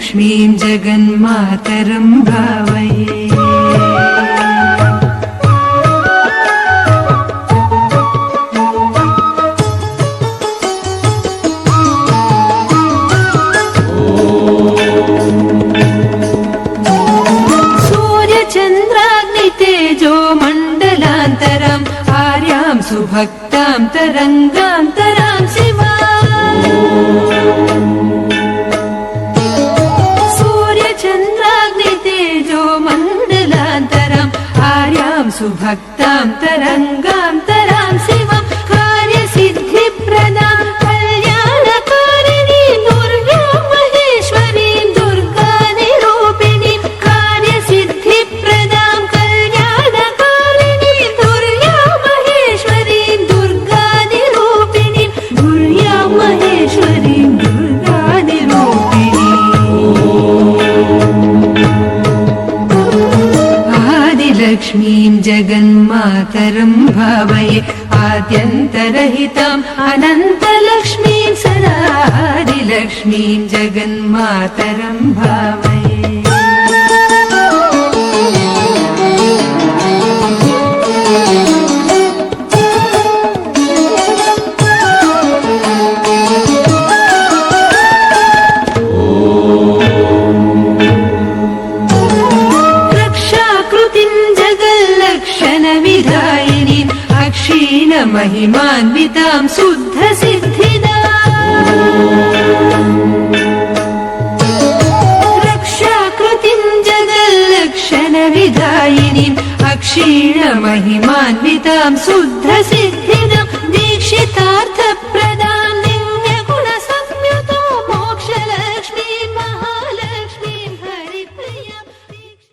आदिलक्ष्मीं जगन्मातरं भावये। सूर्यचन्द्राग्नितेजो मण्डलान्तरम् आर्यां सुभक्तां तरङ्गान्तरां शिवा। सूर्यचन्द्राग्नितेजो मण्डलान्तरम् आर्यां सुभक्तां तरङ्गान्तरां शिवं। कार्यसिद्धिप्रदां कल्याणकारिणीं दुर्गां महेश्वरीं दुर्गानिरूपिणीं। कार्यसिद्धिप्रदां कल्याणकारिणीं दुर्गां महेश्वरीं दुर्गानिरूपिणीं। दुर्गां महेश्वरीं दुर्गानिरूपिणीम्। आदिलक्ष्मीं जगन्मातरं भावये। आद्यन्तरहिताम् अनन्तलक्ष्मीं सदा आदिलक्ष्मीं जगन्मातरं भावये। रक्षाकृतिं जगल्लक्षणविधायिनीम् अक्षीणमहिमान्वितां शुद्धसिद्धिदां। रक्षाकृतिं जगल्लक्षणविधायिनीम् अक्षीणमहिमान्वितां शुद्धसिद्धिदां। दीक्षितार्थ